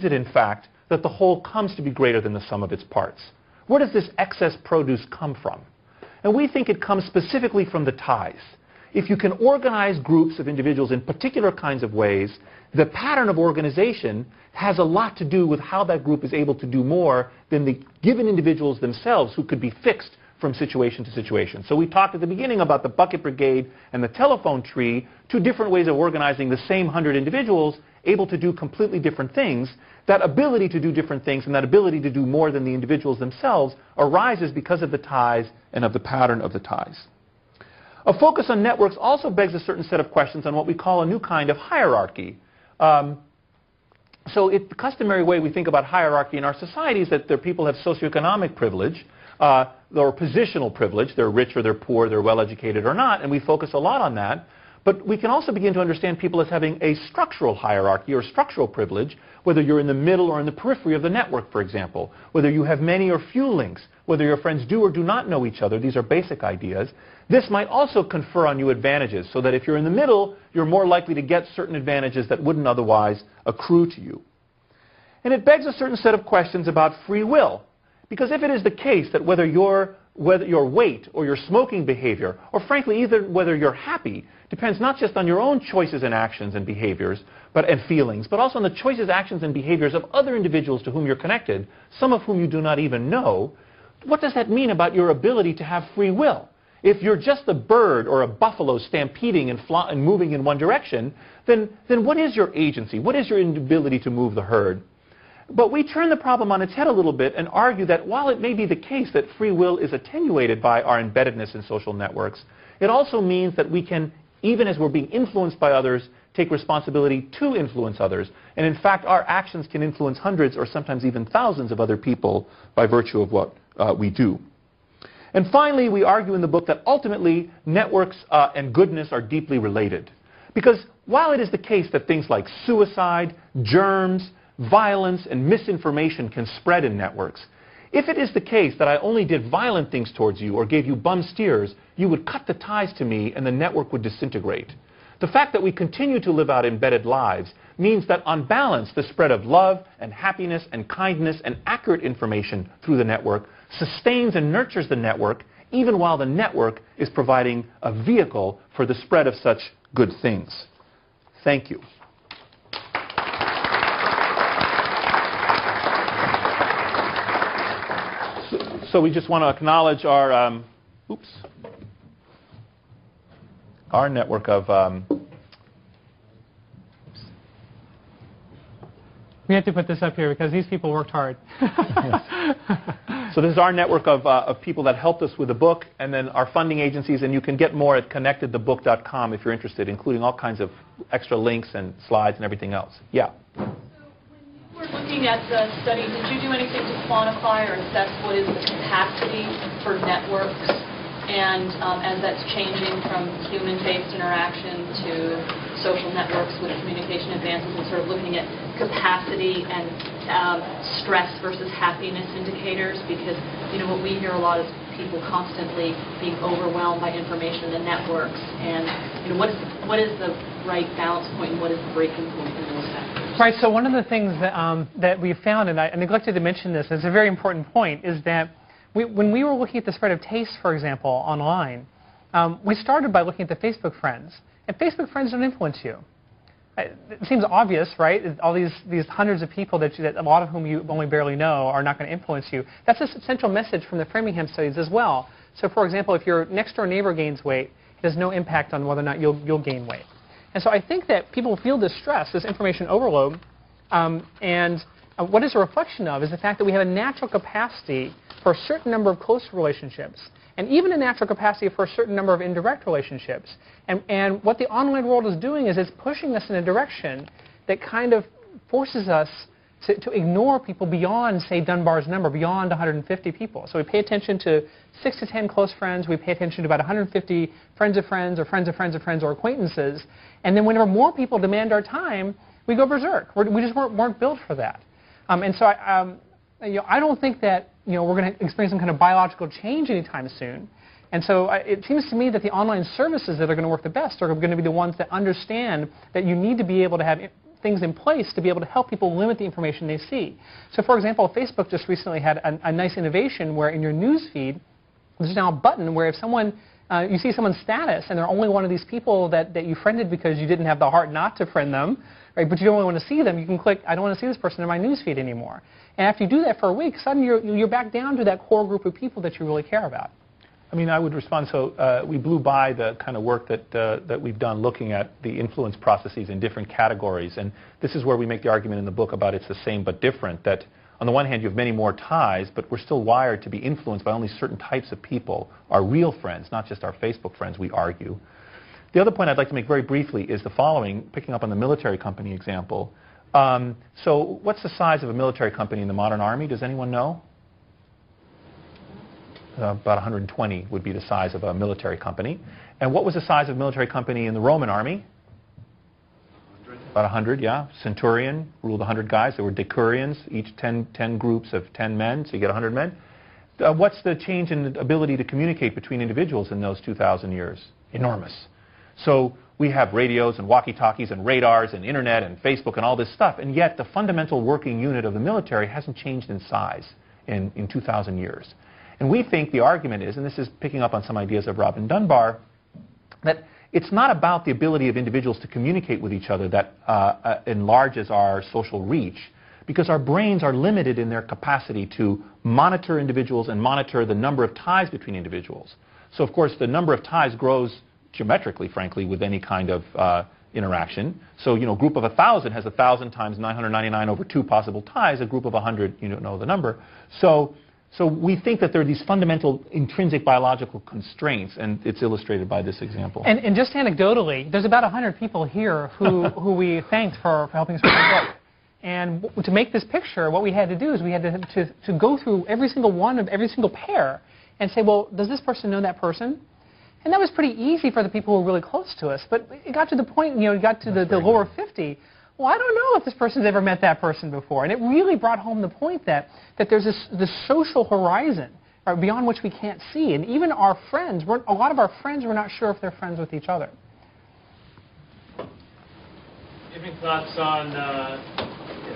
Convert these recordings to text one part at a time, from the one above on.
it, in fact, that the whole comes to be greater than the sum of its parts? Where does this excess produce come from? And we think it comes specifically from the ties. If you can organize groups of individuals in particular kinds of ways, the pattern of organization has a lot to do with how that group is able to do more than the given individuals themselves, who could be fixed from situation to situation. So we talked at the beginning about the bucket brigade and the telephone tree, two different ways of organizing the same 100 individuals able to do completely different things. That ability to do different things and that ability to do more than the individuals themselves arises because of the ties and of the pattern of the ties. A focus on networks also begs a certain set of questions on what we call a new kind of hierarchy. So the customary way we think about hierarchy in our society is that people have socioeconomic privilege, or positional privilege. They're rich or they're poor, they're well-educated or not, and we focus a lot on that. But we can also begin to understand people as having a structural hierarchy or structural privilege, whether you're in the middle or in the periphery of the network, for example, whether you have many or few links, whether your friends do or do not know each other. These are basic ideas. This might also confer on you advantages, so that if you're in the middle, you're more likely to get certain advantages that wouldn't otherwise accrue to you. And it begs a certain set of questions about free will. Because if it is the case that whether your weight or your smoking behavior, or frankly either whether you're happy, depends not just on your own choices and actions and behaviors and feelings, but also on the choices, actions, and behaviors of other individuals to whom you're connected, some of whom you do not even know, what does that mean about your ability to have free will? If you're just a bird or a buffalo stampeding and moving in one direction, then what is your agency? What is your ability to move the herd? But we turn the problem on its head a little bit and argue that while it may be the case that free will is attenuated by our embeddedness in social networks, it also means that we can, even as we're being influenced by others, take responsibility to influence others. And in fact, our actions can influence hundreds or sometimes even thousands of other people by virtue of what we do. And finally, we argue in the book that ultimately networks and goodness are deeply related. Because while it is the case that things like suicide, germs, violence, and misinformation can spread in networks, if it is the case that I only did violent things towards you or gave you bum steers, you would cut the ties to me and the network would disintegrate. The fact that we continue to live out embedded lives means that on balance, the spread of love and happiness and kindness and accurate information through the network sustains and nurtures the network, even while the network is providing a vehicle for the spread of such good things. Thank you. So we just want to acknowledge our network of... We have to put this up here because these people worked hard. So this is our network of people that helped us with the book, and then our funding agencies, and you can get more at connectedthebook.com if you're interested, including all kinds of extra links and slides and everything else. Yeah? We're looking at the study. Did you do anything to quantify or assess what is the capacity for networks, and as that's changing from human-based interaction to social networks with communication advances, and sort of looking at capacity and stress versus happiness indicators? Because what we hear a lot is people constantly being overwhelmed by information in the networks, and what is the right balance point and what is the breaking point in those factors? Right, so one of the things that we found, and I neglected to mention this, it's a very important point, is that when we were looking at the spread of taste, for example, online, we started by looking at the Facebook friends. And Facebook friends don't influence you. It seems obvious, right? All these hundreds of people that a lot of whom you only barely know are not going to influence you. That's a central message from the Framingham studies as well. So, for example, if your next-door neighbor gains weight, it has no impact on whether or not you'll gain weight. And so I think that people feel this stress, this information overload, and what is a reflection of is the fact that we have a natural capacity for a certain number of close relationships, and even a natural capacity for a certain number of indirect relationships. And what the online world is doing is it's pushing us in a direction that kind of forces us to ignore people beyond, say, Dunbar's number, beyond 150 people. So we pay attention to 6 to 10 close friends. We pay attention to about 150 friends of friends or friends of friends of friends or acquaintances. And then whenever more people demand our time, we go berserk. We just weren't built for that. And so I don't think that we're going to experience some kind of biological change anytime soon. And so it seems to me that the online services that are going to work the best are going to be the ones that understand that you need to be able to have things in place to be able to help people limit the information they see. So for example, Facebook just recently had a nice innovation where in your news feed, there's now a button where if someone, you see someone's status and they're only one of these people that you friended because you didn't have the heart not to friend them, right, but you only want to see them, you can click, I don't want to see this person in my news feed anymore. And after you do that for a week, suddenly you're back down to that core group of people that you really care about. I mean, I would respond. So we blew by the kind of work that we've done looking at the influence processes in different categories. And this is where we make the argument in the book about it's the same but different, that on the one hand, you have many more ties, but we're still wired to be influenced by only certain types of people, our real friends, not just our Facebook friends, we argue. The other point I'd like to make very briefly is the following, picking up on the military company example. So what's the size of a military company in the modern army? Does anyone know? About 120 would be the size of a military company. And what was the size of a military company in the Roman army? 100. About 100, yeah. Centurion ruled 100 guys. There were decurions, each 10 groups of 10 men, so you get 100 men. What's the change in the ability to communicate between individuals in those 2,000 years? Enormous. So we have radios and walkie-talkies and radars and internet and Facebook and all this stuff, and yet the fundamental working unit of the military hasn't changed in size in 2,000 years. And we think the argument is, and this is picking up on some ideas of Robin Dunbar, that it's not about the ability of individuals to communicate with each other that enlarges our social reach, because our brains are limited in their capacity to monitor individuals and monitor the number of ties between individuals. So, of course, the number of ties grows geometrically, frankly, with any kind of interaction. So, a group of 1,000 has 1,000 times 999 over 2 possible ties. A group of 100, you don't know the number. So we think that there are these fundamental intrinsic biological constraints, and it's illustrated by this example. And just anecdotally, there's about 100 people here who we thanked for helping us with the book. And to make this picture, what we had to do is we had to go through every single one of every single pair and say, well, does this person know that person? And that was pretty easy for the people who were really close to us. But it got to the point, it got to the lower 50. Well, I don't know if this person's ever met that person before. And it really brought home the point that there's this social horizon beyond which we can't see. And even our friends, a lot of our friends, we're not sure if they're friends with each other. Any thoughts on,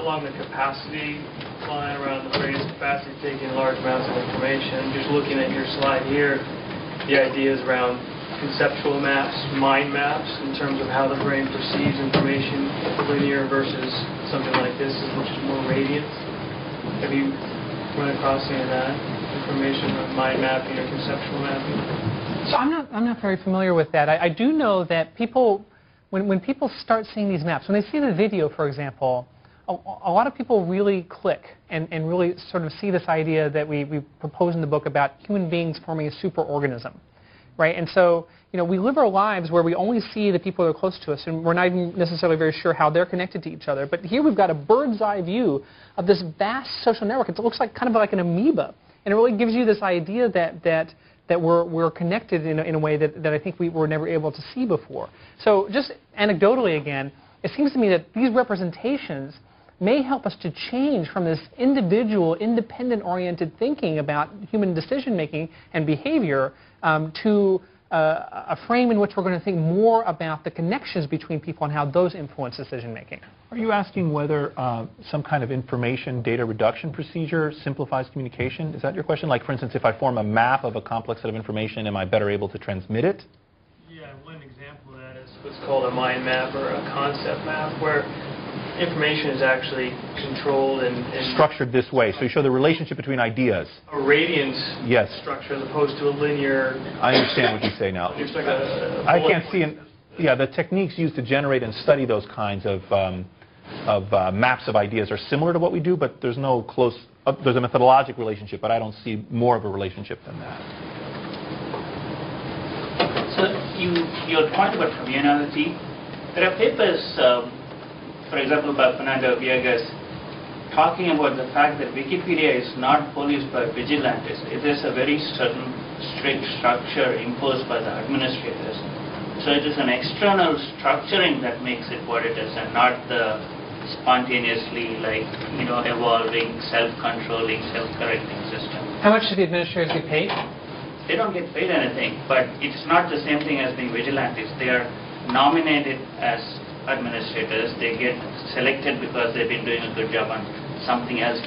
along the capacity line around the brain's capacity to take in large amounts of information? Just looking at your slide here, the ideas around conceptual maps, mind maps, in terms of how the brain perceives information, linear versus something like this, which is more radiant. Have you run across any of that information on mind mapping or conceptual mapping? So I'm not very familiar with that. I do know that people, when people start seeing these maps, when they see the video, for example, a lot of people really click and really sort of see this idea that we propose in the book about human beings forming a superorganism. Right? And so, we live our lives where we only see the people that are close to us, and we're not even necessarily very sure how they're connected to each other. But here we've got a bird's eye view of this vast social network. It looks like kind of like an amoeba, and it really gives you this idea that we're connected in a way that I think we were never able to see before. So just anecdotally again, it seems to me that these representations may help us to change from this individual, independent-oriented thinking about human decision-making and behavior to a frame in which we're going to think more about the connections between people and how those influence decision-making. Are you asking whether some kind of information data reduction procedure simplifies communication? Is that your question? Like, for instance, if I form a map of a complex set of information, am I better able to transmit it? Yeah, one example of that is what's called a mind map or a concept map, where information is actually controlled and structured this way. So you show the relationship between ideas. A radiant yes. structure as opposed to a linear. I understand what you say now. It's like I can't see. The techniques used to generate and study those kinds of maps of ideas are similar to what we do, but there's no close. There's a methodologic relationship, but I don't see more of a relationship than that. So your point about communality, there are papers. For example, by Fernando Villegas, talking about the fact that Wikipedia is not policed by vigilantes. It is a very certain strict structure imposed by the administrators. So it is an external structuring that makes it what it is, and not the spontaneously, evolving, self-controlling, self-correcting system. How much do the administrators get paid? They don't get paid anything, but it's not the same thing as being vigilantes. They are nominated as administrators. They get selected because they've been doing a good job on something else.